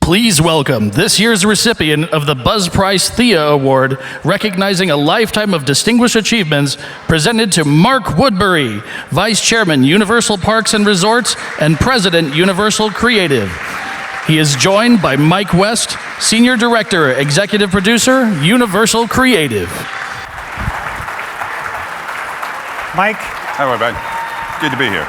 Please welcome this year's recipient of the Price Thea Award, recognizing a lifetime of distinguished achievements, presented to Mark Woodbury, Vice Chairman, Universal Parks and Resorts, and President, Universal Creative. He is joined by Mike West, Senior Director, Executive Producer, Universal Creative. Mike. Hi, everybody. Good to be here.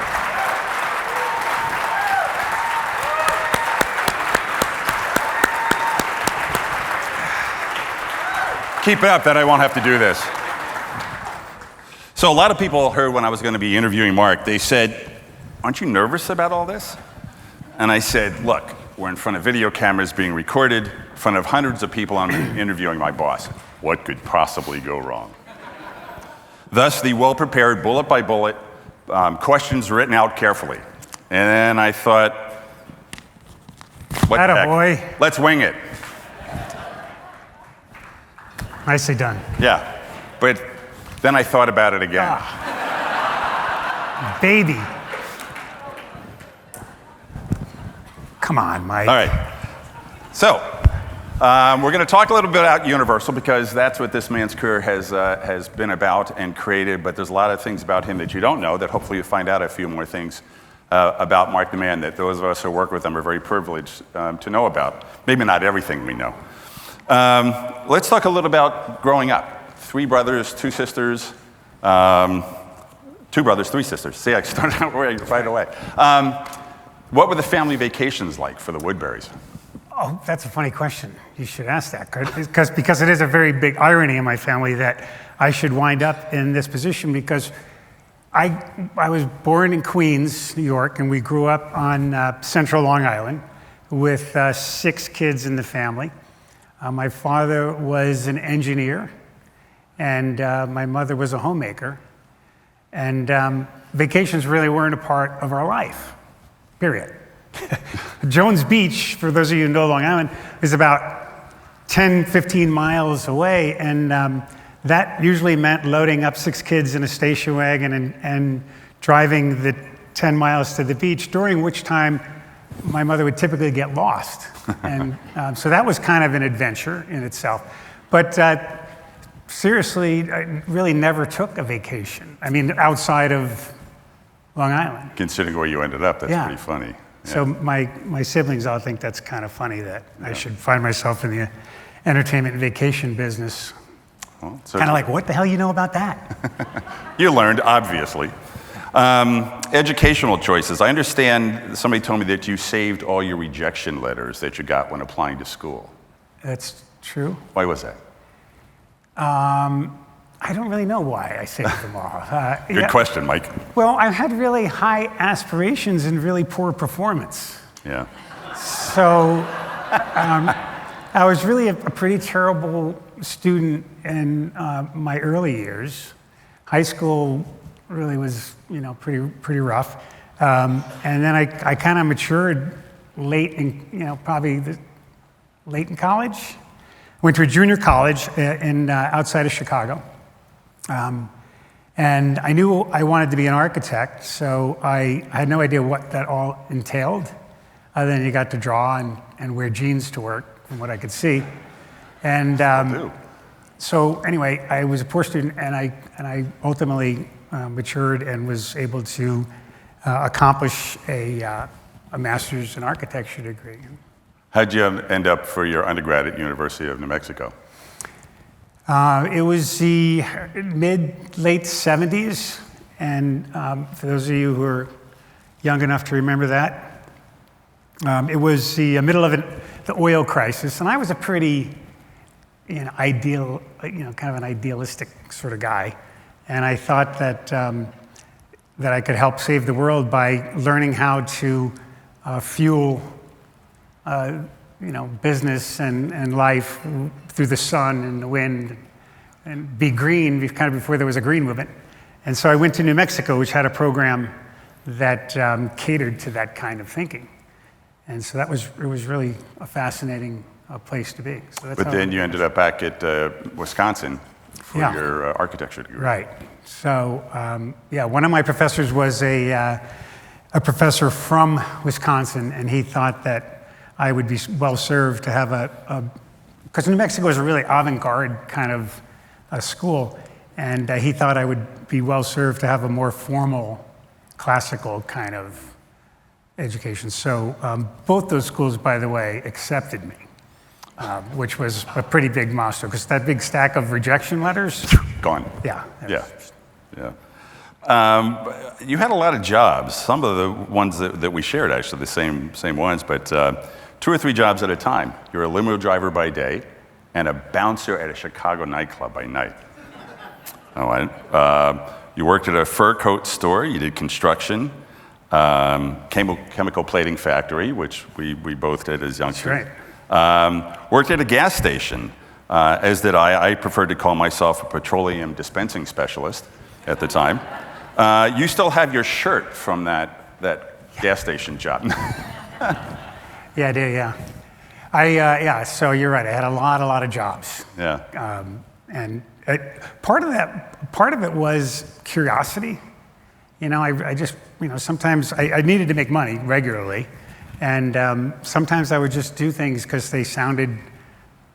Keep it up, then I won't have to do this. So a lot of people heard when I was going to be interviewing Mark, they said, aren't you nervous about all this? And I said, look, we're in front of video cameras being recorded, in front of hundreds of people. I'm interviewing my boss. What could possibly go wrong? Thus, the well-prepared, bullet-by-bullet questions written out carefully. And then I thought, what the heck? Attaboy. Let's wing it. Nicely done. Yeah, but then I thought about it again. Baby. Come on, Mike. All right. So, we're going to talk a little bit about Universal because that's what this man's career has been about and created, but there's a lot of things about him that you don't know that hopefully you'll find out a few more things about Mark the man that those of us who work with him are very privileged to know about. Maybe not everything we know. Let's talk a little about growing up. 3 brothers, 2 sisters, 2 brothers, 3 sisters. See, I started out right away. What were the family vacations like for the Woodburys? Oh, that's a funny question. You should ask that, because it is a very big irony in my family that I should wind up in this position, because I was born in Queens, New York, and we grew up on central Long Island with 6 kids in the family. My father was an engineer, and my mother was a homemaker. And vacations really weren't a part of our life, period. Jones Beach, for those of you who know Long Island, is about 10, 15 miles away, and that usually meant loading up 6 kids in a station wagon and driving the 10 miles to the beach, during which time my mother would typically get lost. And so that was kind of an adventure in itself. But seriously, I really never took a vacation. I mean, outside of Long Island. Considering where you ended up, that's pretty funny. Yeah. So my siblings all think that's kind of funny that I should find myself in the entertainment and vacation business. Well, kind of like, what the hell you know about that? You learned, obviously. Educational choices. I understand somebody told me that you saved all your rejection letters that you got when applying to school. That's true. Why was that? I don't really know why I saved them all. Good question, Mike. Well, I had really high aspirations and really poor performance. Yeah. So I was really a pretty terrible student in my early years. High school really was, pretty rough. And then I kind of matured late in, late in college. Went to a junior college outside of Chicago. And I knew I wanted to be an architect, so I had no idea what that all entailed, other than you got to draw and wear jeans to work, from what I could see. And so anyway, I was a poor student, and I ultimately matured and was able to accomplish a master's in architecture degree. How'd you end up for your undergrad at University of New Mexico? It was the late 70s, and for those of you who are young enough to remember that, it was the middle of the oil crisis, and I was a pretty kind of an idealistic sort of guy, and I thought that I could help save the world by learning how to fuel business and life through the sun and the wind, and be green, kind of before there was a green movement. And so I went to New Mexico, which had a program that catered to that kind of thinking. And so it was really a fascinating place to be. So but then you ended up back at Wisconsin for your architecture degree. Right. So one of my professors was a professor from Wisconsin, and he thought that I would be well served to have because New Mexico is a really avant-garde kind of a school, and he thought I would be well served to have a more formal, classical kind of education. So both those schools, by the way, accepted me, which was a pretty big milestone, because that big stack of rejection letters, Gone. yeah. Yeah. Yeah. You had a lot of jobs. Some of the ones that we shared, actually, the same ones, but 2 or 3 jobs at a time. You're a limo driver by day and a bouncer at a Chicago nightclub by night. All right. You worked at a fur coat store. You did construction, chemical plating factory, which we both did as youngsters. That's right. Worked at a gas station, as did I. I preferred to call myself a petroleum dispensing specialist at the time. You still have your shirt from that gas station job. Yeah, I do, yeah. So you're right, I had a lot of jobs. Yeah. And part of it was curiosity. I just, sometimes I needed to make money regularly. And sometimes I would just do things because they sounded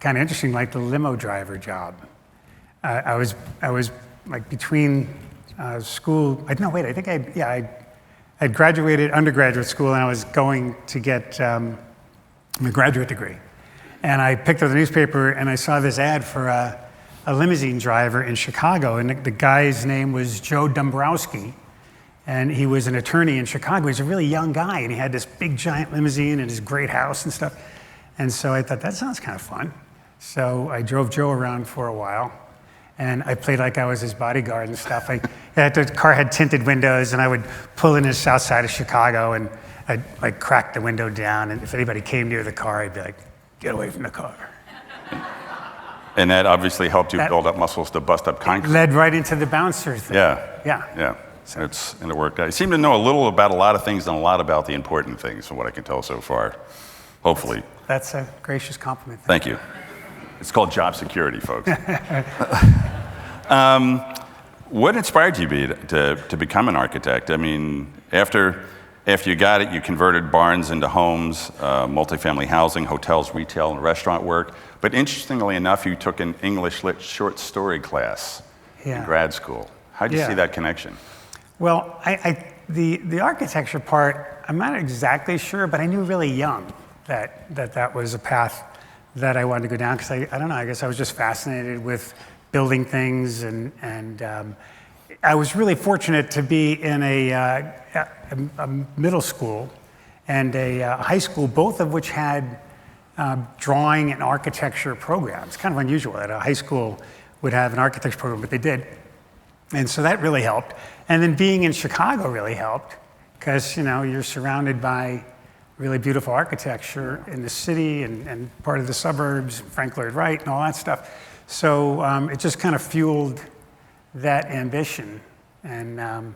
kind of interesting, like the limo driver job. I was like between school, I think I had graduated undergraduate school, and I was going to get my graduate degree. And I picked up the newspaper and I saw this ad for a limousine driver in Chicago, and the guy's name was Joe Dombrowski, and he was an attorney in Chicago. He's a really young guy, and he had this big giant limousine and his great house and stuff. And so I thought, that sounds kind of fun. So I drove Joe around for a while, and I played like I was his bodyguard and stuff. The car had tinted windows, and I would pull in the south side of Chicago, and I'd like crack the window down, and if anybody came near the car, I'd be like, get away from the car. And that obviously helped you build up muscles to bust up concrete. Led right into the bouncer thing. Yeah. And it worked out. You seem to know a little about a lot of things and a lot about the important things, from what I can tell so far. Hopefully. That's a gracious compliment. Thank you. It's called job security, folks. What inspired you to become an architect? I mean, after you got it, you converted barns into homes, multifamily housing, hotels, retail, and restaurant work. But interestingly enough, you took an English lit short story class in grad school. How did you see that connection? Well, the architecture part, I'm not exactly sure, but I knew really young that was a path that I wanted to go down, because I don't know, I guess I was just fascinated with building things, and I was really fortunate to be in a middle school and a high school, both of which had drawing and architecture programs. Kind of unusual that a high school would have an architecture program, but they did. And so that really helped. And then being in Chicago really helped, because you're surrounded by really beautiful architecture in the city and part of the suburbs, Frank Lloyd Wright and all that stuff. So it just kind of fueled that ambition, and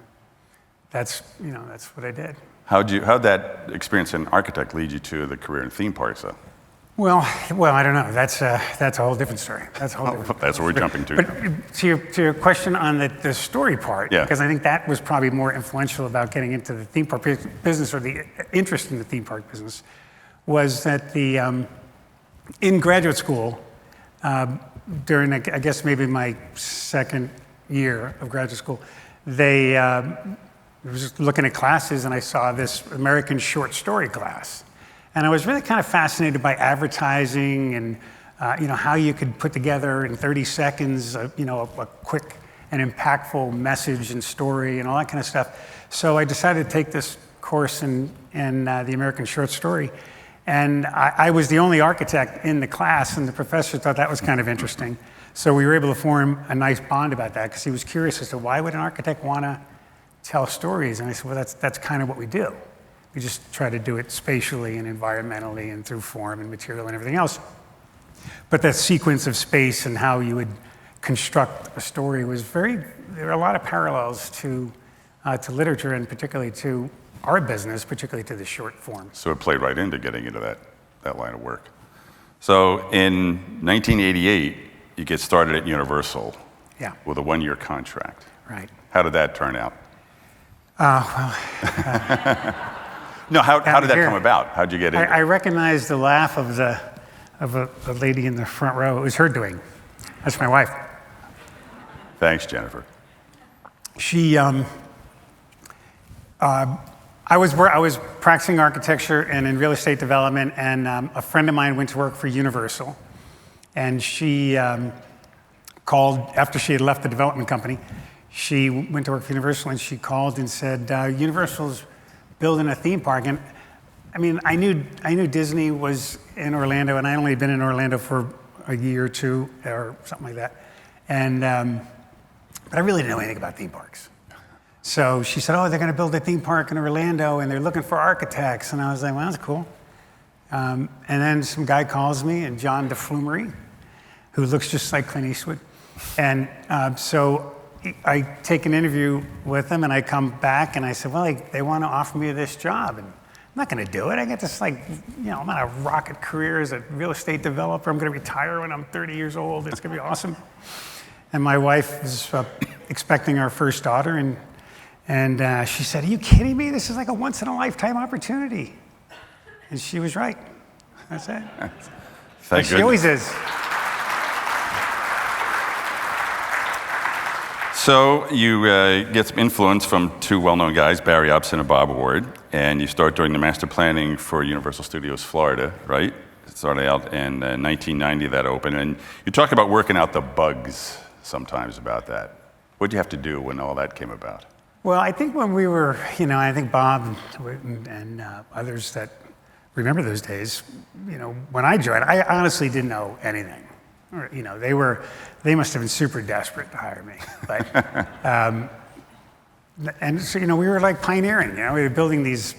that's what I did. How'd that experience as an architect lead you to the career in theme parks, though? Well, I don't know. That's a whole different story. That's what we're jumping to. But to your question on the story part, because I think that was probably more influential about getting into the theme park business, or the interest in the theme park business, was that in graduate school, during I guess maybe my second year of graduate school, I was just looking at classes, and I saw this American short story class. And I was really kind of fascinated by advertising and how you could put together in 30 seconds a quick and impactful message and story and all that kind of stuff. So I decided to take this course in the American short story. And I was the only architect in the class, and the professor thought that was kind of interesting. So we were able to form a nice bond about that, because he was curious as to why would an architect want to tell stories? And I said, well, that's kind of what we do. We just try to do it spatially and environmentally and through form and material and everything else. But that sequence of space and how you would construct a story was there are a lot of parallels to literature, and particularly to our business, particularly to the short form. So it played right into getting into that line of work. So in 1988, you get started at Universal with a 1-year contract. Right. How did that turn out? No, how did that here. come about? How'd you get into it? I recognized the laugh of a lady in the front row. It was her doing. That's my wife. Thanks, Jennifer. She, I was practicing architecture and in real estate development, and a friend of mine went to work for Universal, and she called after she had left the development company. She went to work for Universal, and she called and said, "Universal's building a theme park." And I mean, I knew Disney was in Orlando, and I'd only been in Orlando for a year or two or something like that, and but I really didn't know anything about theme parks. So she said, "Oh, they're going to build a theme park in Orlando, and they're looking for architects." And I was like, "Well, that's cool." And then some guy calls me, and John DeFlumery, who looks just like Clint Eastwood. And so I take an interview with them, and I come back, and I said, "Well, they want to offer me this job, and I'm not going to do it. I got this, I'm on a rocket career as a real estate developer. I'm going to retire when I'm 30 years old. It's going to be awesome." And my wife was expecting our first daughter, and she said, "Are you kidding me? This is like a once-in-a-lifetime opportunity." And she was right. That's it. Thank She always is. So you get some influence from two well-known guys, Barry Upson and Bob Ward, and you start doing the master planning for Universal Studios Florida, right? It started out in 1990 that opened, and you talk about working out the bugs sometimes about that. What did you have to do when all that came about? Well, I think when we were, I think Bob and others that remember those days, when I joined, I honestly didn't know anything. They must have been super desperate to hire me. But, and so, we were like pioneering, we were building these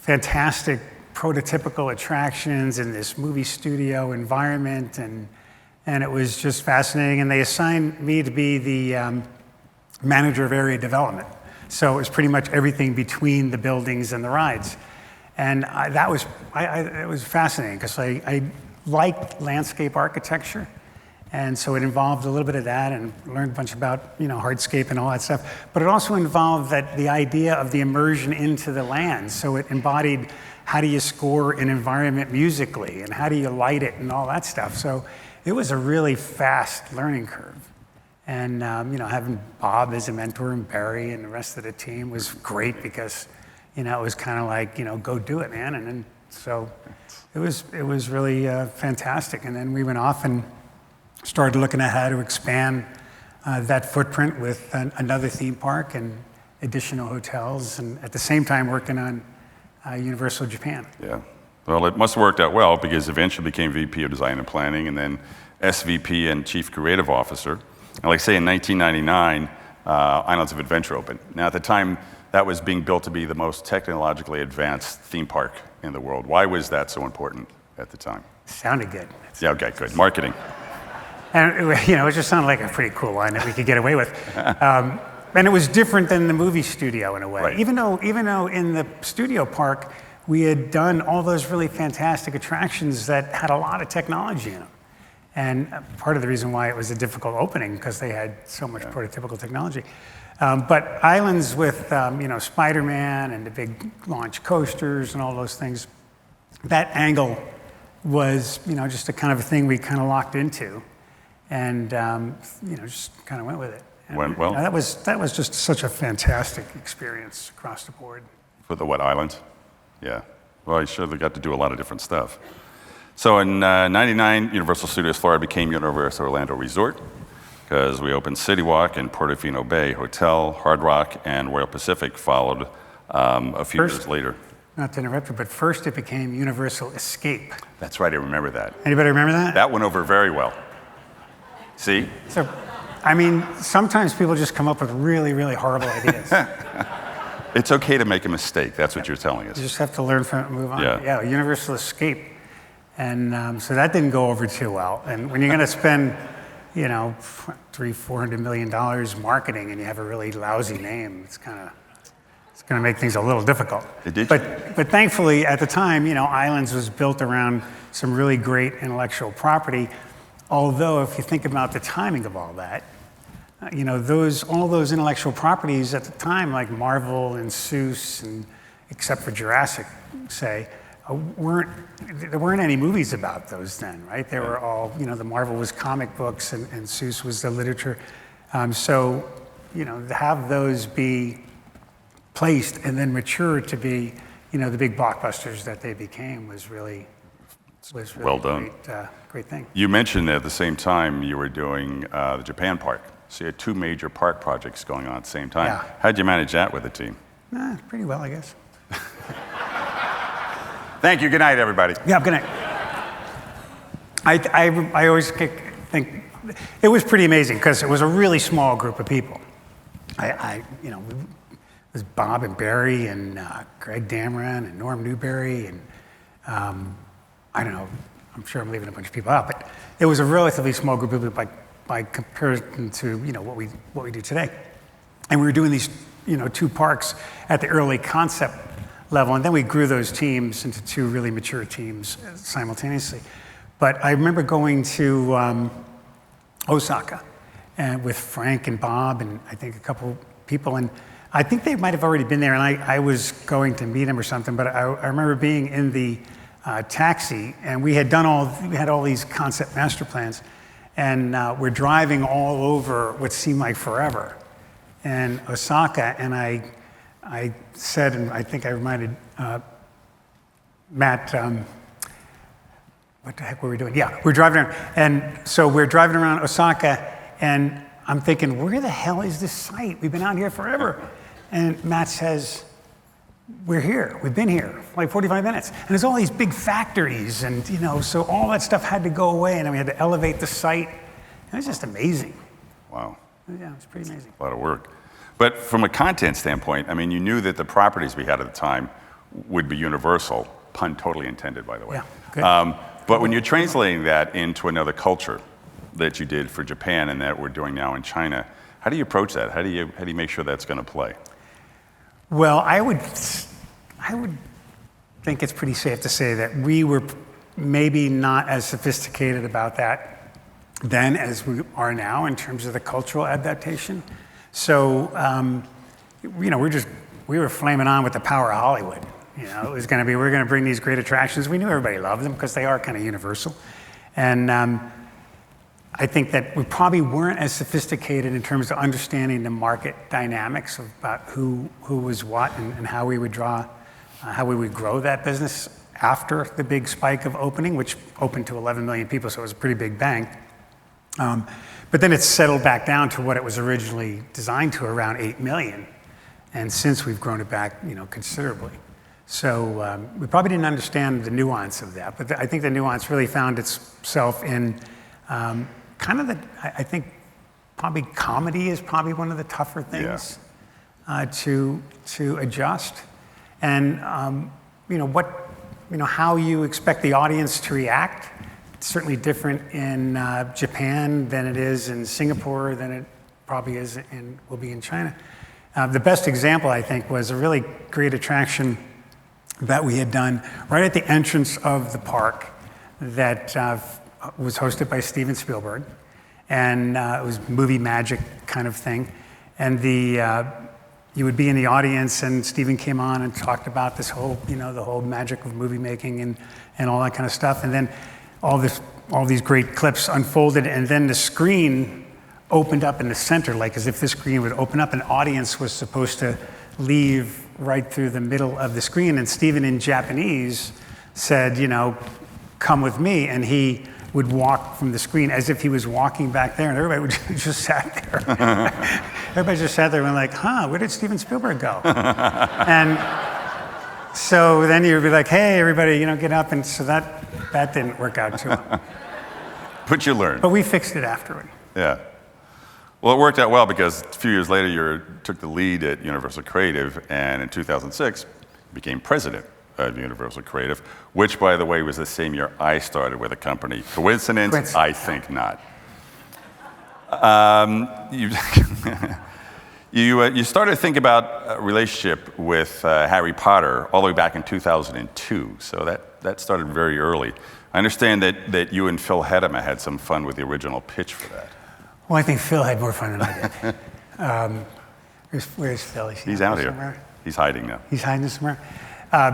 fantastic prototypical attractions in this movie studio environment, and it was just fascinating. And they assigned me to be the manager of area development. So it was pretty much everything between the buildings and the rides. And it was fascinating because I liked landscape architecture. And so it involved a little bit of that, and learned a bunch about, hardscape and all that stuff. But it also involved the idea of the immersion into the land. So it embodied how do you score an environment musically, and how do you light it, and all that stuff. So it was a really fast learning curve. And having Bob as a mentor and Barry and the rest of the team was great because, it was kind of like, go do it, man. And then so it was really fantastic. And then we went off and started looking at how to expand that footprint with another theme park and additional hotels, and at the same time working on Universal Japan. Yeah. Well, it must have worked out well because eventually became VP of Design and Planning, and then SVP and Chief Creative Officer. And like say in 1999, Islands of Adventure opened. Now at the time, that was being built to be the most technologically advanced theme park in the world. Why was that so important at the time? Sounded good. Yeah, okay, good. Marketing. And it just sounded like a pretty cool line that we could get away with. And it was different than the movie studio in a way. Right. Even though in the studio park, we had done all those really fantastic attractions that had a lot of technology in them. And part of the reason why it was a difficult opening, because they had so much prototypical technology. But islands with Spider-Man and the big launch coasters and all those things, that angle was just a kind of a thing we kind of locked into, and just kind of went with it. And, Went well. That was just such a fantastic experience across the board. For the what island? Yeah. Well, you surely got to do a lot of different stuff. So in 99, Universal Studios Florida became Universal Orlando Resort, because we opened City Walk and Portofino Bay Hotel, Hard Rock, and Royal Pacific followed a few years later. Not to interrupt you, but first it became Universal Escape. That's right, I remember that. Anybody remember that? That went over very well. See? So, sometimes people just come up with really, really horrible ideas. It's okay to make a mistake, that's what you're telling us. You just have to learn from it and move on. Yeah. Universal Escape. And so that didn't go over too well. And when you're going to spend, $300-400 million marketing and you have a really lousy name, it's going to make things a little difficult. But thankfully, at the time, Islands was built around some really great intellectual property. Although, if you think about the timing of all that, all those intellectual properties at the time, like Marvel and Seuss and except for Jurassic, say, there weren't any movies about those then, right? They were all, the Marvel was comic books and Seuss was the literature. So, to have those be placed and then mature to be, the big blockbusters that they became was really well done. Great thing. You mentioned that at the same time you were doing the Japan park. So you had 2 major park projects going on at the same time. Yeah. How'd you manage that with the team? Pretty well, I guess. Thank you. Good night, everybody. Yeah, good night. I always think it was pretty amazing because it was a really small group of people. It was Bob and Barry and Greg Dameron and Norm Newberry and I don't know. I'm sure I'm leaving a bunch of people out, but it was a relatively small group of people by comparison to what we do today. And we were doing these 2 parks at the early concept level, and then we grew those teams into 2 really mature teams simultaneously. But I remember going to Osaka and with Frank and Bob and I think a couple people, and I think they might have already been there, and I was going to meet them or something. But I remember being in the taxi, and we had all these concept master plans, and we're driving all over what seemed like forever in Osaka, and I said, and I think I reminded Matt, what the heck were we doing? Yeah, we're driving around. And so we're driving around Osaka, and I'm thinking, where the hell is this site? We've been out here forever. And Matt says, we're here. We've been here for like 45 minutes. And there's all these big factories, and so all that stuff had to go away, and then we had to elevate the site. It was just amazing. Wow. Yeah, it was pretty amazing. A lot of work. But from a content standpoint, I mean, you knew that the properties we had at the time would be universal, pun totally intended, by the way. Yeah, good. But when you're translating that into another culture that you did for Japan and that we're doing now in China, how do you approach that? How do you make sure that's going to play? Well, I would think it's pretty safe to say that we were maybe not as sophisticated about that then as we are now in terms of the cultural adaptation. So, we were flaming on with the power of Hollywood. It was going to be, we're going to bring these great attractions. We knew everybody loved them because they are kind of universal. And I think that we probably weren't as sophisticated in terms of understanding the market dynamics about who was what and how we would how we would grow that business after the big spike of opening, which opened to 11 million people, so it was a pretty big bang. But then it's settled back down to what it was originally designed to, around 8 million. And since we've grown it back, considerably. So we probably didn't understand the nuance of that, but I think the nuance really found itself in kind of I think probably comedy is probably one of the tougher things to adjust. And how you expect the audience to react. It's certainly different in Japan than it is in Singapore, than it probably is and will be in China. The best example, I think, was a really great attraction that we had done right at the entrance of the park that was hosted by Steven Spielberg. And it was movie magic kind of thing. And you would be in the audience, and Steven came on and talked about this whole, the whole magic of movie making and all that kind of stuff. And then all these great clips unfolded, and then the screen opened up in the center, like as if the screen would open up. An audience was supposed to leave right through the middle of the screen, and Steven in Japanese said, come with me, and he would walk from the screen as if he was walking back there, and everybody would just sat there. Everybody just sat there and like, where did Steven Spielberg go? And so then you would be like, hey, everybody, get up, and so that didn't work out too well. But you learned. But we fixed it afterward. Yeah. Well, it worked out well because a few years later you took the lead at Universal Creative, and in 2006 became president of Universal Creative, which, by the way, was the same year I started with the company. Coincidence? I think not. You started to think about a relationship with Harry Potter all the way back in 2002, so that started very early. I understand that you and Phil Hedema had some fun with the original pitch for that. Well, I think Phil had more fun than I did. Where's Phil? He's out here. He's hiding now. He's hiding somewhere.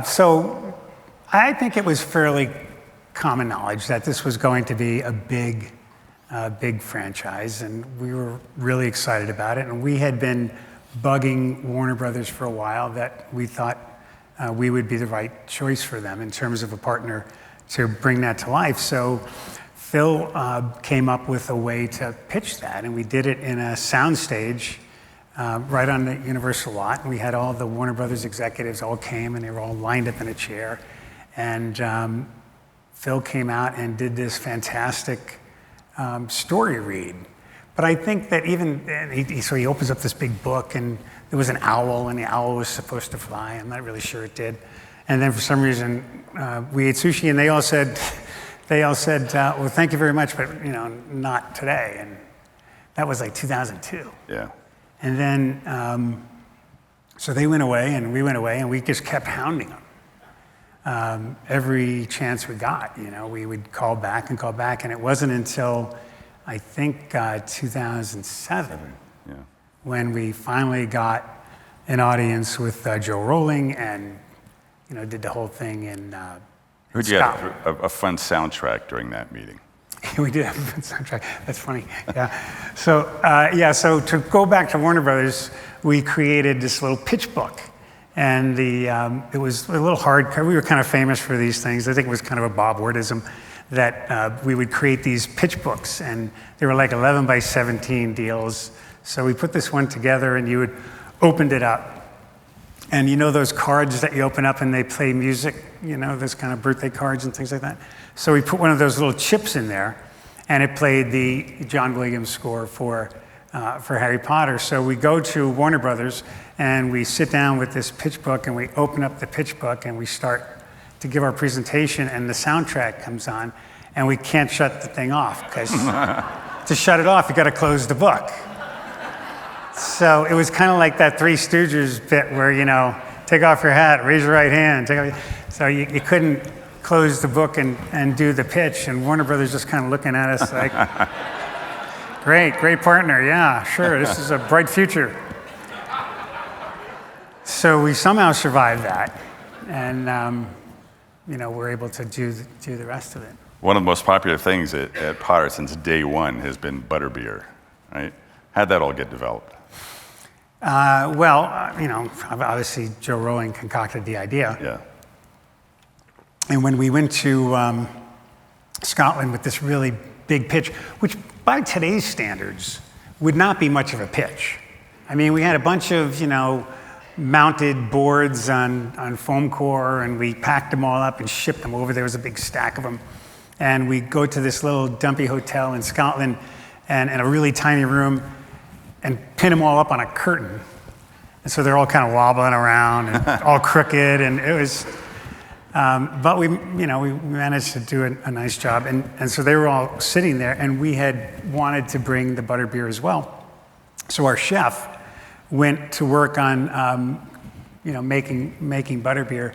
So I think it was fairly common knowledge that this was going to be a big franchise, and we were really excited about it. And we had been bugging Warner Brothers for a while that we thought we would be the right choice for them in terms of a partner to bring that to life. So Phil came up with a way to pitch that, and we did it in a soundstage right on the Universal lot. And we had all the Warner Brothers executives all came, and they were all lined up in a chair. And Phil came out and did this fantastic story read. But I think that so he opens up this big book, and there was an owl, and the owl was supposed to fly. I'm not really sure it did. And then for some reason, we ate sushi, and they all said, well, thank you very much, but not today. And that was like 2002. Yeah. And then, so they went away, and we went away, and we just kept hounding them. Every chance we got, we would call back, and it wasn't until I think 2007 when we finally got an audience with Joe Rowling, and did the whole thing in Heard you had a fun soundtrack during that meeting. We did have a fun soundtrack. That's funny. Yeah. So to go back to Warner Brothers, we created this little pitch book. And it was a little hard. We were kind of famous for these things. I think it was kind of a Bob Wardism that we would create these pitch books. And they were like 11 by 17 deals. So we put this one together, and you would opened it up. And those cards that you open up and they play music, those kind of birthday cards and things like that. So we put one of those little chips in there, and it played the John Williams score for Harry Potter. So we go to Warner Brothers, and we sit down with this pitch book, and we open up the pitch book, and we start to give our presentation, and the soundtrack comes on, and we can't shut the thing off, because to shut it off, you got to close the book. So it was kind of like that Three Stooges bit where, take off your hat, raise your right hand. So you couldn't close the book and do the pitch, and Warner Brothers just kind of looking at us like, great partner, yeah, sure, this is a bright future. So we somehow survived that, and we're able to do the rest of it. One of the most popular things at Potter since day one has been Butterbeer, right? How'd that all get developed? Obviously Joe Rowling concocted the idea. Yeah. And when we went to Scotland with this really big pitch, which by today's standards would not be much of a pitch. I mean, we had a bunch of, mounted boards on foam core, and we packed them all up and shipped them over. There was a big stack of them. And we go to this little dumpy hotel in Scotland, and in a really tiny room, and pin them all up on a curtain. And so they're all kind of wobbling around and all crooked, and it was, but we managed to do a nice job. And so they were all sitting there, and we had wanted to bring the Butterbeer as well. So our chef went to work on, making Butterbeer,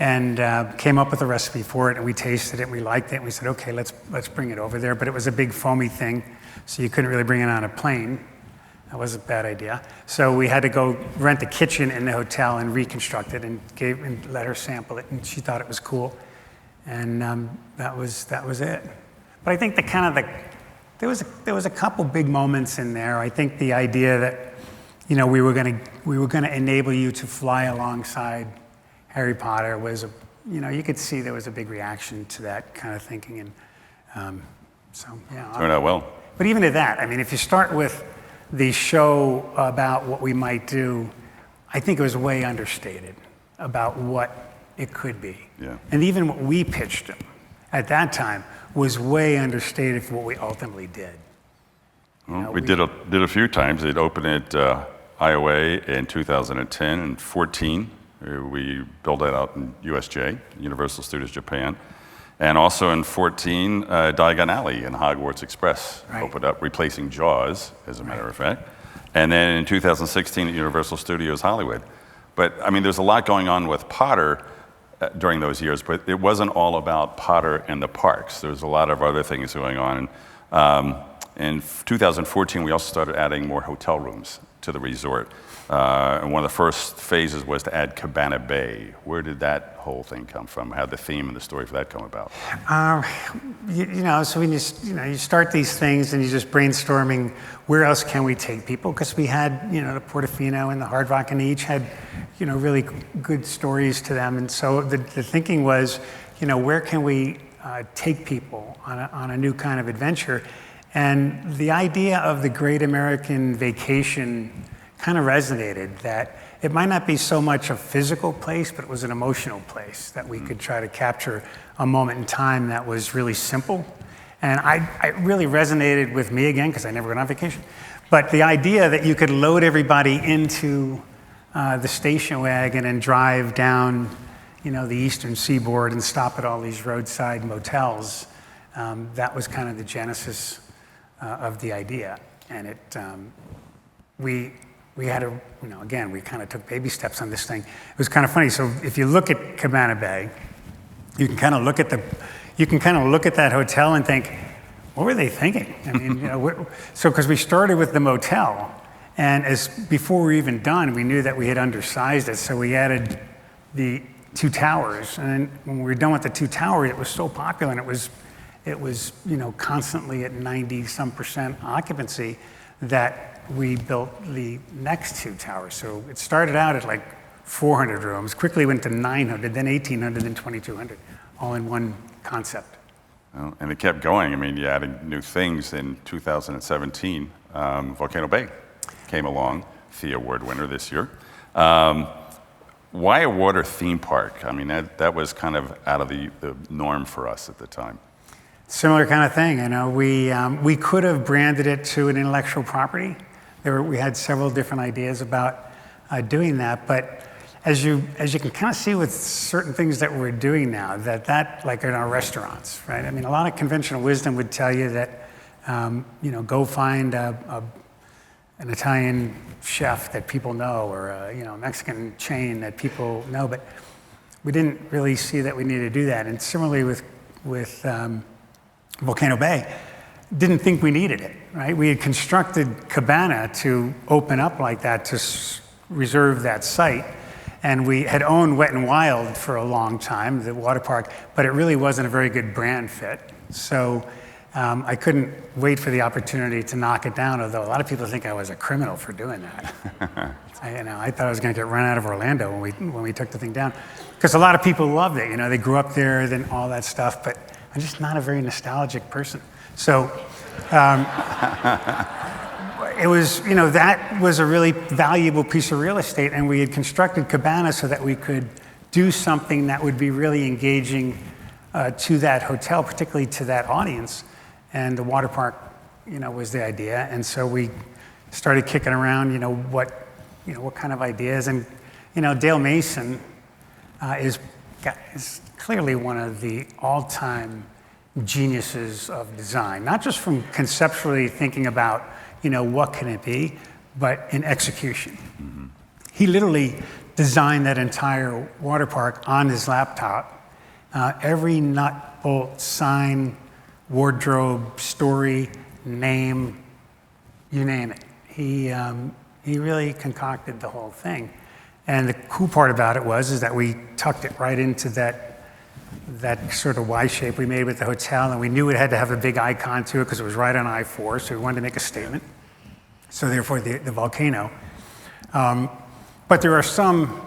and came up with a recipe for it, and we tasted it, and we liked it, and we said, okay, let's bring it over there. But it was a big foamy thing, so you couldn't really bring it on a plane. That was a bad idea. So we had to go rent a kitchen in the hotel and reconstruct it, and let her sample it, and she thought it was cool, and that was it. But I think there was a couple big moments in there. I think the idea that we were going to enable you to fly alongside Harry Potter was you could see there was a big reaction to that kind of thinking, and Turned out well. But even at that, I mean, if you start with the show about what we might do, I think it was way understated about what it could be. Yeah. And even what we pitched them at that time was way understated for what we ultimately did. Well, we did a few times. It opened at IOA in 2010 and 14. We built that out in USJ, Universal Studios Japan. And also in 14, Diagon Alley in Hogwarts Express opened up, replacing Jaws, as a matter of fact. And then in 2016 at Universal Studios Hollywood. But I mean, there's a lot going on with Potter during those years, but it wasn't all about Potter and the parks. There was a lot of other things going on. In 2014, we also started adding more hotel rooms to the resort. And one of the first phases was to add Cabana Bay. Where did that whole thing come from? How did the theme and the story for that come about? So when you start these things and you're just brainstorming, where else can we take people? Because we had, the Portofino and the Hard Rock, and they each had, really good stories to them. And so the thinking was, where can we take people on a new kind of adventure? And the idea of the Great American Vacation kind of resonated, that it might not be so much a physical place, but it was an emotional place that we could try to capture a moment in time that was really simple. And it really resonated with me again, because I never went on vacation. But the idea that you could load everybody into the station wagon and drive down, the eastern seaboard and stop at all these roadside motels, that was kind of the genesis of the idea. And we had again, we kind of took baby steps on this thing. It was kind of funny. So if you look at Cabana Bay, you can kind of look at that hotel and think, what were they thinking? I mean, so because we started with the motel, and before we were even done, we knew that we had undersized it, so we added the 2 towers. And then when we were done with the 2 towers, it was so popular, and it was constantly at 90-some% occupancy, that we built the next 2 towers. So it started out at like 400 rooms, quickly went to 900, then 1,800, then 2,200, all in one concept. Well, and it kept going. I mean, you added new things. In 2017, Volcano Bay came along, Thea Award winner this year. Why a water theme park? I mean, that was kind of out of the norm for us at the time. Similar kind of thing. We could have branded it to an intellectual property. We had several different ideas about doing that, but as you can kind of see with certain things that we're doing now, that like in our restaurants, right? I mean, a lot of conventional wisdom would tell you that, go find an Italian chef that people know, or a Mexican chain that people know, but we didn't really see that we needed to do that. And similarly with Volcano Bay, didn't think we needed it, right? We had constructed Cabana to open up like that, to reserve that site. And we had owned Wet n Wild for a long time, the water park, but it really wasn't a very good brand fit. So I couldn't wait for the opportunity to knock it down, although a lot of people think I was a criminal for doing that. I thought I was going to get run out of Orlando when we took the thing down. Because a lot of people loved it. They grew up there, then all that stuff, but I'm just not a very nostalgic person. So it was, that was a really valuable piece of real estate, and we had constructed Cabana so that we could do something that would be really engaging to that hotel, particularly to that audience. And the water park, was the idea. And so we started kicking around, what kind of ideas. And, Dale Mason is clearly one of the all-time geniuses of design, not just from conceptually thinking about, what can it be, but in execution. Mm-hmm. He literally designed that entire water park on his laptop. Every nut, bolt, sign, wardrobe, story, name, you name it. He really concocted the whole thing. And the cool part about it is that we tucked it right into that sort of Y shape we made with the hotel, and we knew it had to have a big icon to it because it was right on I-4, so we wanted to make a statement. So therefore, the volcano. But there are some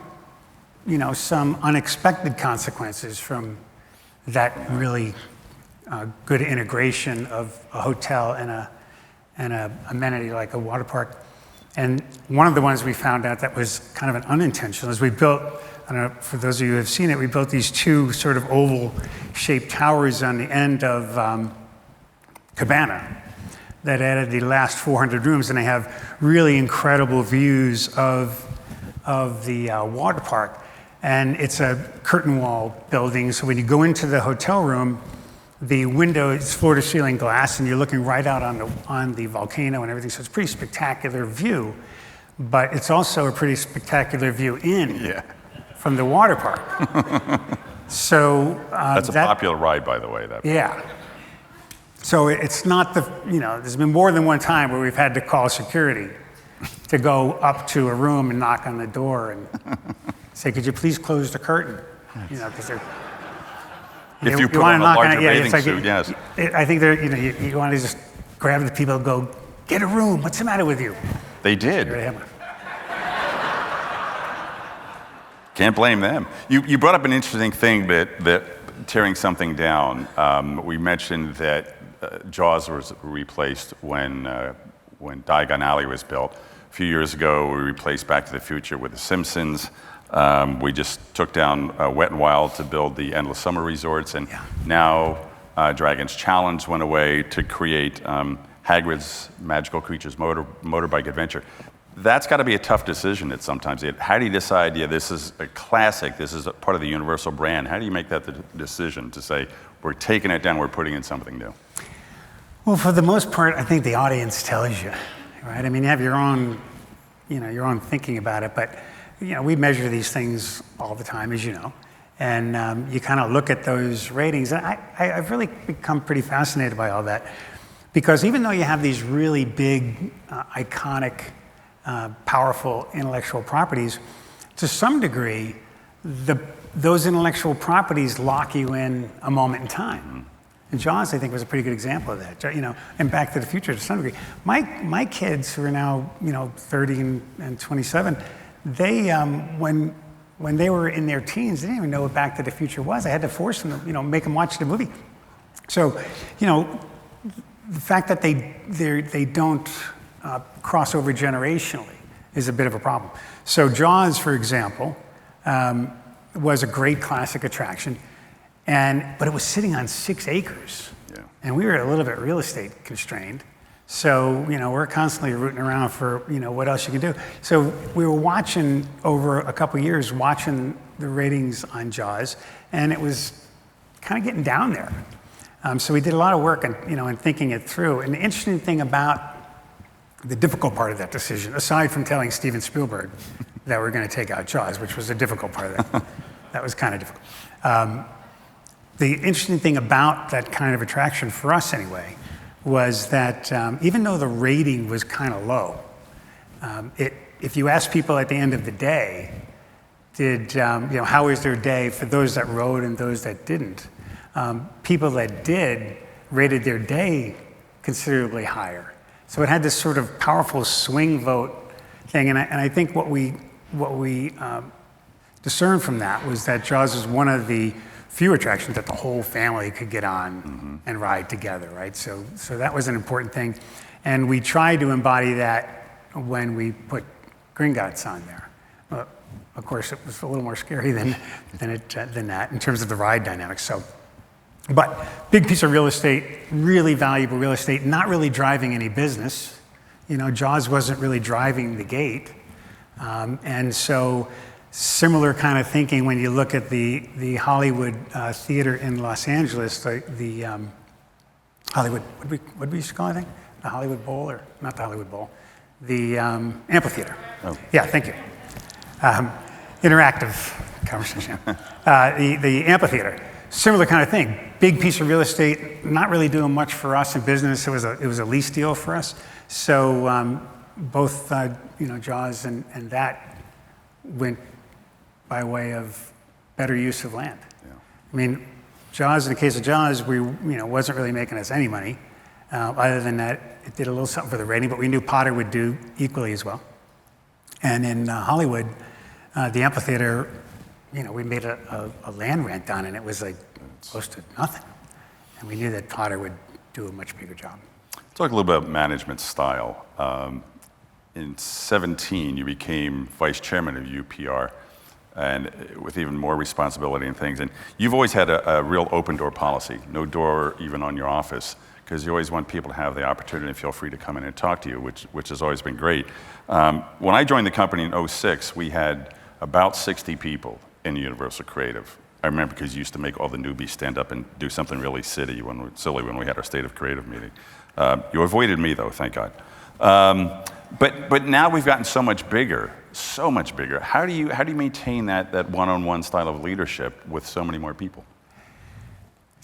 unexpected consequences from that really good integration of a hotel and a amenity like a water park. And one of the ones we found out that was kind of an unintentional is we built, I don't know, for those of you who have seen it, we built these 2 sort of oval-shaped towers on the end of Cabana that added the last 400 rooms, and they have really incredible views of the water park. And it's a curtain wall building, so when you go into the hotel room, the window is floor-to-ceiling glass, and you're looking right out on the volcano and everything. So it's a pretty spectacular view, but it's also a pretty spectacular view from the water park. So that's a popular ride, by the way. Yeah. So it's not there's been more than one time where we've had to call security to go up to a room and knock on the door and say, "Could you please close the curtain?" You know, because they're. If you put wanna on a knock larger it, yeah, bathing it's like suit, yes. I think they're, you want to just grab the people and go, "Get a room. What's the matter with you?" They did. Here they have one. Can't blame them. You brought up an interesting thing that tearing something down. We mentioned that Jaws was replaced when Diagon Alley was built. A few years ago, we replaced Back to the Future with The Simpsons. We just took down Wet n Wild to build the Endless Summer Resorts, and now Dragon's Challenge went away to create Hagrid's Magical Creatures Motorbike Adventure. That's got to be a tough decision at sometimes. How do you decide, this is a classic, this is a part of the Universal brand. How do you make that decision to say, we're taking it down, we're putting in something new? Well, for the most part, I think the audience tells you, right? I mean, you have your own, your own thinking about it, but we measure these things all the time, as you know, and you kind of look at those ratings. And I've really become pretty fascinated by all that, because even though you have these really big, iconic, powerful intellectual properties, to some degree, those intellectual properties lock you in a moment in time. And Jaws, I think, was a pretty good example of that. And Back to the Future to some degree. My kids, who are now 30 and 27, they when they were in their teens, they didn't even know what Back to the Future was. I had to force them to make them watch the movie. So the fact that they don't cross over generationally is a bit of a problem. So Jaws, for example, was a great classic attraction, but it was sitting on 6 acres, and we were a little bit real estate constrained. So we're constantly rooting around for what else you can do. So we were watching over a couple of years, watching the ratings on Jaws, and it was kind of getting down there. So we did a lot of work in thinking it through. And the interesting thing about the difficult part of that decision, aside from telling Steven Spielberg that we're going to take out Jaws, which was a difficult part of that, that was kind of difficult. The interesting thing about that kind of attraction, for us anyway, was that even though the rating was kind of low, if you ask people at the end of the day, how was their day for those that rode and those that didn't, people that did rated their day considerably higher. So it had this sort of powerful swing vote thing, and I think what we discerned from that was that Jaws is one of the few attractions that the whole family could get on and ride together, right? So that was an important thing, and we tried to embody that when we put Gringotts on there. Of course, it was a little more scary than that in terms of the ride dynamics. But big piece of real estate, really valuable real estate, not really driving any business. Jaws wasn't really driving the gate. And so similar kind of thinking when you look at the Hollywood theater in Los Angeles, the Hollywood, what we used to call it, I think? The Hollywood Bowl, or not the Hollywood Bowl, the amphitheater. Oh. Yeah, thank you. Interactive conversation. The amphitheater. Similar kind of thing. Big piece of real estate, not really doing much for us in business. It was a lease deal for us. So both Jaws and that went by way of better use of land. Yeah. I mean, Jaws, in the case of Jaws, we wasn't really making us any money. Other than that, it did a little something for the rating, but we knew Potter would do equally as well. And in Hollywood, the amphitheater, we made a land rent on it, and it was like close to nothing. And we knew that Potter would do a much bigger job. Talk a little bit about management style. In 2017, you became vice chairman of UPR, and with even more responsibility and things. And you've always had a real open door policy, no door even on your office, because you always want people to have the opportunity and feel free to come in and talk to you, which has always been great. When I joined the company in 2006, we had about 60 people in Universal Creative. I remember because you used to make all the newbies stand up and do something really silly when we had our State of Creative meeting. You avoided me though, thank God. But now we've gotten so much bigger. How do you maintain that one-on-one style of leadership with so many more people?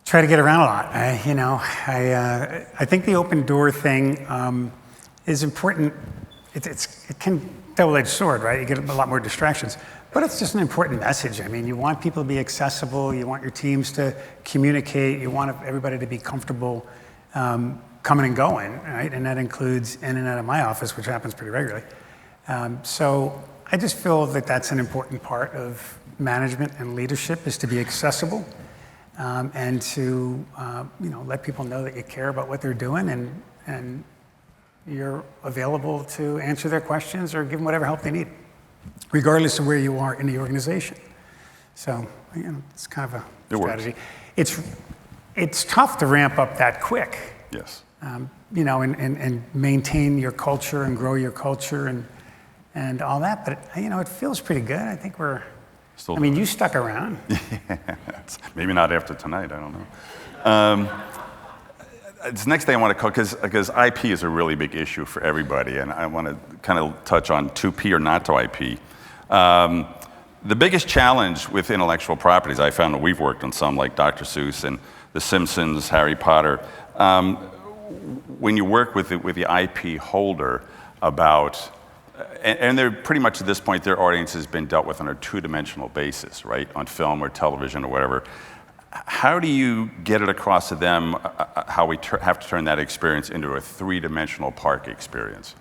Try to get around a lot. I think the open door thing is important it can double-edged sword, right? You get a lot more distractions. But it's just an important message. I mean, you want people to be accessible. You want your teams to communicate. You want everybody to be comfortable coming and going, right? And that includes in and out of my office, which happens pretty regularly. So I just feel that that's an important part of management and leadership, is to be accessible and to let people know that you care about what they're doing and you're available to answer their questions or give them whatever help they need, regardless of where you are in the organization. So it's kind of a strategy. It's tough to ramp up that quick. Yes. And maintain your culture and grow your culture and all that. But it feels pretty good. I think we're. I mean, you stuck around. Maybe not after tonight. I don't know. It's the next thing I want to cover, because IP is a really big issue for everybody, and I want to kind of touch on to P or not to IP. The biggest challenge with intellectual properties, I found that we've worked on some like Dr. Seuss and The Simpsons, Harry Potter. When you work with the IP holder about, and they're pretty much at this point, their audience has been dealt with on a two-dimensional basis, right, on film or television or whatever. How do you get it across to them how we have to turn that experience into a three-dimensional park experience?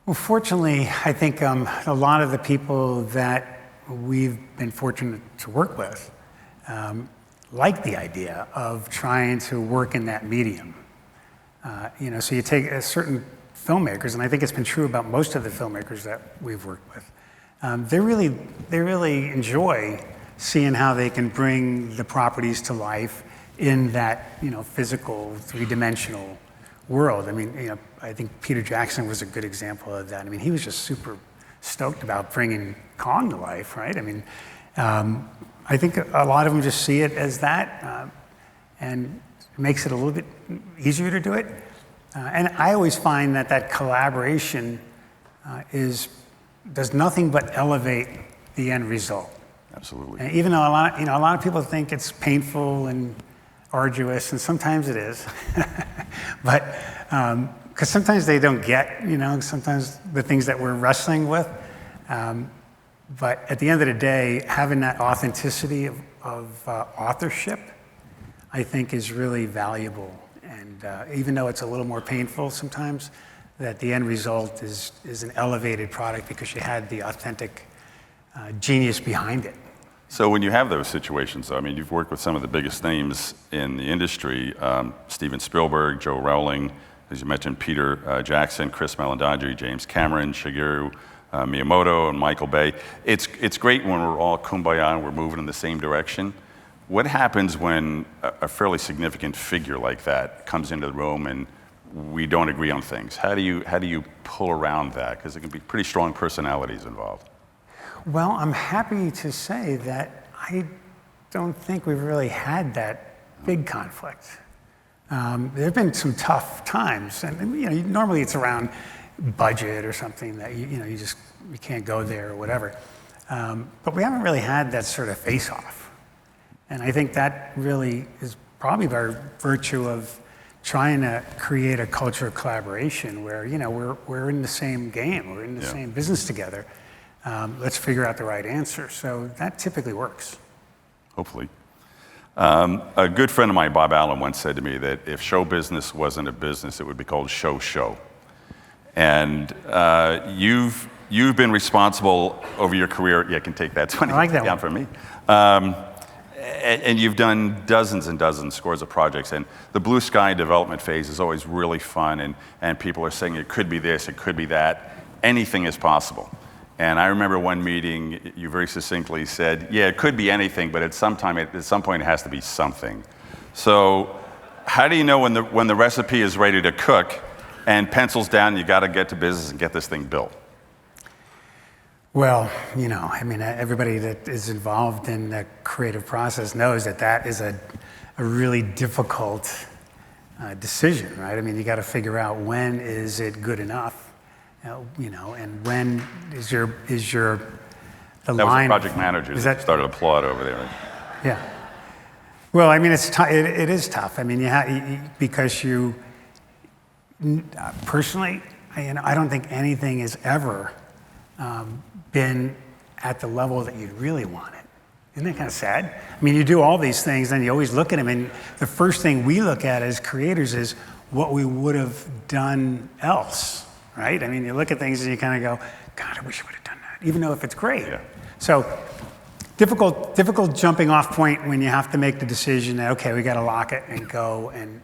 Well, fortunately, I think a lot of the people that we've been fortunate to work with like the idea of trying to work in that medium. So you take certain filmmakers, and I think it's been true about most of the filmmakers that we've worked with. They really enjoy seeing how they can bring the properties to life in that physical, three-dimensional world. I mean, I think Peter Jackson was a good example of that. I mean, he was just super stoked about bringing Kong to life, right? I mean, I think a lot of them just see it as that, and it makes it a little bit easier to do it. And I always find that collaboration does nothing but elevate the end result. Absolutely. And even though a lot of people think it's painful and arduous, and sometimes it is, but because sometimes they don't get, sometimes the things that we're wrestling with. But at the end of the day, having that authenticity of authorship, I think, is really valuable. And even though it's a little more painful sometimes, that the end result is an elevated product because you had the authentic genius behind it. So when you have those situations, I mean, you've worked with some of the biggest names in the industry, Steven Spielberg, Joe Rowling, as you mentioned, Peter Jackson, Chris Meledandri, James Cameron, Shigeru Miyamoto, and Michael Bay. It's great when we're all kumbaya and we're moving in the same direction. What happens when a fairly significant figure like that comes into the room and we don't agree on things? How do you pull around that? Because there can be pretty strong personalities involved. Well, I'm happy to say that I don't think we've really had that big conflict. There have been some tough times, and normally it's around budget or something that you can't go there or whatever. But we haven't really had that sort of face-off, and I think that really is probably by virtue of trying to create a culture of collaboration where we're in the same game, we're in the same business together. Let's figure out the right answer. So that typically works. Hopefully. A good friend of mine, Bob Allen, once said to me that if show business wasn't a business, it would be called show. And you've been responsible over your career. Yeah, I can take that 20 down from me. And you've done dozens and dozens, scores of projects. And the blue sky development phase is always really fun. And people are saying it could be this, it could be that. Anything is possible. And I remember one meeting, you very succinctly said, yeah, it could be anything, but at some point it has to be something. So how do you know when the recipe is ready to cook and pencils down, you got to get to business and get this thing built? Well, everybody that is involved in the creative process knows that is a really difficult decision, right? I mean, you got to figure out when is it good enough. And when is your the that line? That was the project manager that started to applaud over there. Right? Yeah. Well, I mean, it is tough. I mean, because personally, I don't think anything has ever been at the level that you'd really want it. Isn't that kind of sad? I mean, you do all these things, and you always look at them, and the first thing we look at as creators is what we would have done else, right? I mean, you look at things and you kind of go, God, I wish I would have done that, even though if it's great. Yeah. So difficult jumping off point when you have to make the decision that, okay, we got to lock it and go and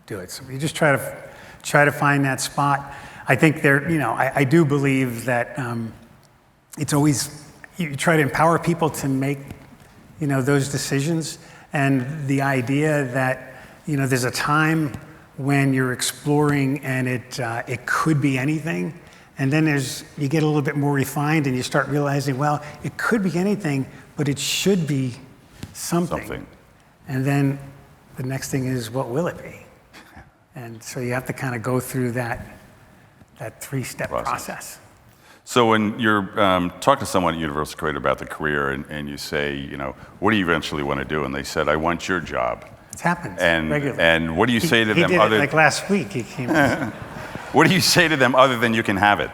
do it. So you just try to find that spot. I think I do believe that it's always, you try to empower people to make, those decisions, and the idea that, there's a time when you're exploring and it could be anything, and then you get a little bit more refined and you start realizing, well, it could be anything, but it should be something. And then the next thing is, what will it be? And so you have to kind of go through that three-step process. So when you're talking to someone at Universal Creative about the career and you say, what do you eventually want to do? And they said, I want your job. It happens regularly. And what do you say to them? He did it like last week. He came. What do you say to them other than you can have it?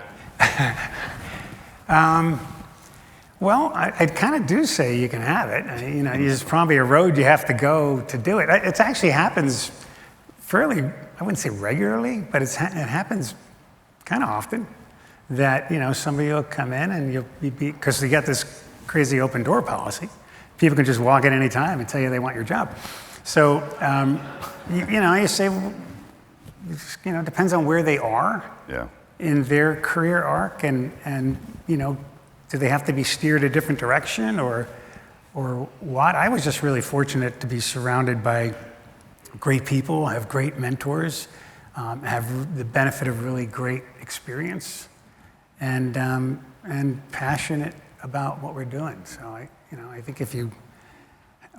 Well, I kind of do say you can have it. There's probably a road you have to go to do it. It actually happens fairly, I wouldn't say regularly, but it happens kind of often that, somebody will come in and you'll be, because you got this crazy open door policy. People can just walk in any time and tell you they want your job. So, you say, well, it depends on where they are in their career arc, and do they have to be steered a different direction or what? I was just really fortunate to be surrounded by great people, have great mentors, have the benefit of really great experience, and passionate about what we're doing. So I think if you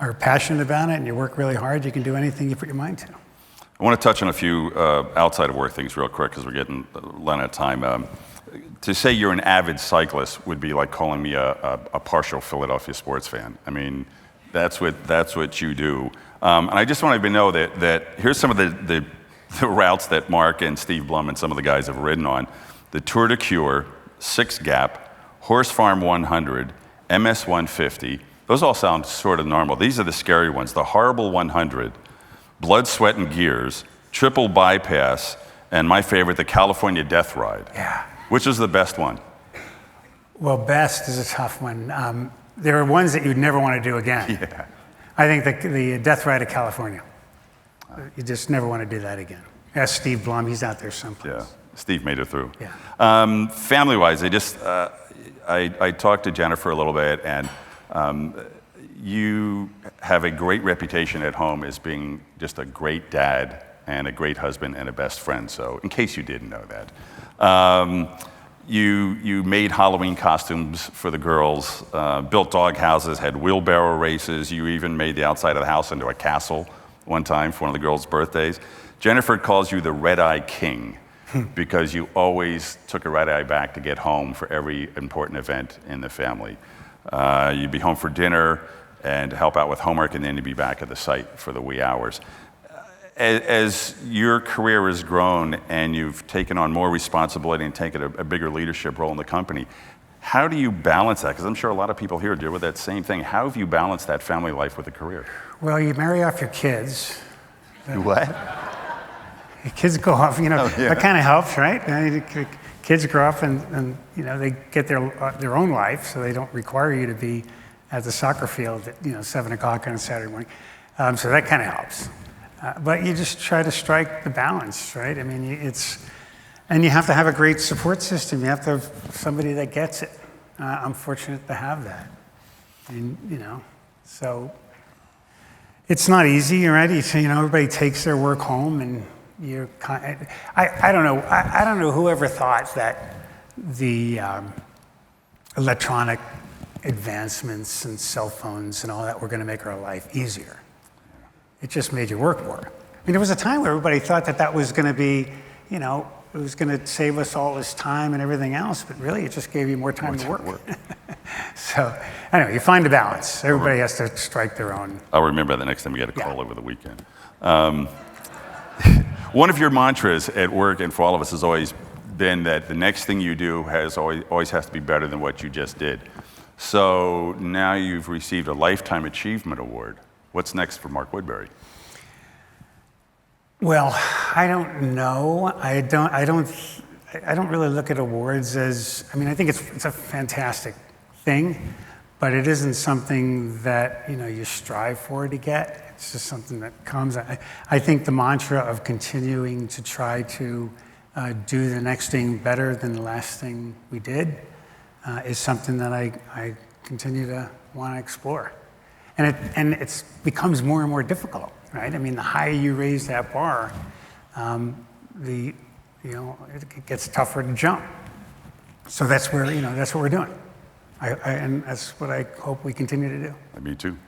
are passionate about it and you work really hard, you can do anything you put your mind to. I want to touch on a few outside of work things real quick because we're getting running out of time. To say you're an avid cyclist would be like calling me a partial Philadelphia sports fan. I mean, that's what you do. And I just want to know that here's some of the routes that Mark and Steve Blum and some of the guys have ridden on. The Tour de Cure, Six Gap, Horse Farm 100, MS 150. Those all sound sort of normal. These are the scary ones. The Horrible 100, Blood, Sweat, and Gears, Triple Bypass, and my favorite, the California Death Ride. Yeah. Which is the best one? Well, best is a tough one. There are ones that you'd never want to do again. Yeah. I think the Death Ride of California. You just never want to do that again. Ask Steve Blum, he's out there someplace. Yeah, Steve made it through. Yeah. Family-wise, I talked to Jennifer a little bit, and you have a great reputation at home as being just a great dad and a great husband and a best friend. So in case you didn't know that. You made Halloween costumes for the girls, built dog houses, had wheelbarrow races. You even made the outside of the house into a castle one time for one of the girls' birthdays. Jennifer calls you the Red-Eye King because you always took a red-eye back to get home for every important event in the family. You'd be home for dinner and help out with homework, and then you'd be back at the site for the wee hours. As your career has grown and you've taken on more responsibility and taken a bigger leadership role in the company, how do you balance that? Because I'm sure a lot of people here deal with that same thing. How have you balanced that family life with a career? Well, you marry off your kids. You what? Your kids go off, that kind of helps, right? Kids grow up and they get their own life, so they don't require you to be at the soccer field at 7 o'clock on a Saturday morning. So that kind of helps. But you just try to strike the balance, right? I mean, and you have to have a great support system. You have to have somebody that gets it. I'm fortunate to have that. And, so it's not easy, right? Everybody takes their work home, and I don't know. I don't know whoever thought that the electronic advancements and cell phones and all that were going to make our life easier. It just made you work more. I mean, there was a time where everybody thought that was going to be, it was going to save us all this time and everything else, but really it just gave you more time to work. So, anyway, you find a balance. Everybody has to strike their own. I'll remember the next time we get a call over the weekend. One of your mantras at work and for all of us has always been that the next thing you do always has to be better than what you just did. So now you've received a Lifetime Achievement Award. What's next for Mark Woodbury? Well, I don't know. I don't really look at awards as, I mean, I think it's a fantastic thing, but it isn't something that, you know, you strive for to get. It's just something that comes. I think the mantra of continuing to try to do the next thing better than the last thing we did is something that I continue to want to explore. And it becomes more and more difficult, right? I mean, the higher you raise that bar, it gets tougher to jump. So that's where, that's what we're doing. And that's what I hope we continue to do. Me too.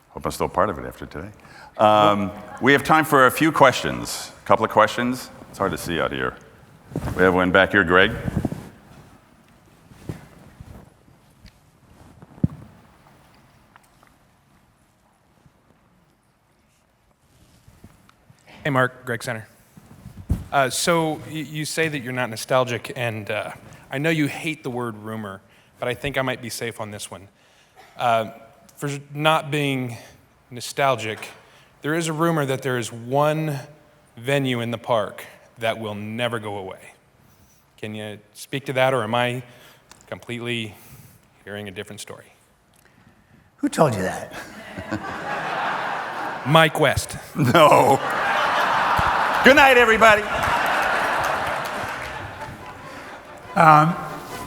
Hope I'm still part of it after today. We have time for a few questions. A couple of questions. It's hard to see out here. We have one back here, Greg. Hey, Mark, Greg Center. So you say that you're not nostalgic, and I know you hate the word rumor, but I think I might be safe on this one. For not being nostalgic, there is a rumor that there is one venue in the park that will never go away. Can you speak to that, or am I completely hearing a different story? Who told you that? Mike West. No. Good night, everybody.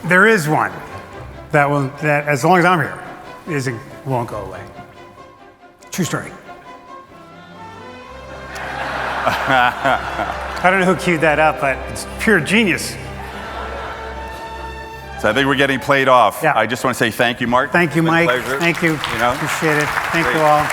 There is one that as long as I'm here, won't go away. True story. I don't know who queued that up, but it's pure genius. So I think we're getting played off. Yeah. I just want to say thank you, Mark. Thank you, Mike. Pleasure. Thank you. Appreciate it. Thank Great. you all.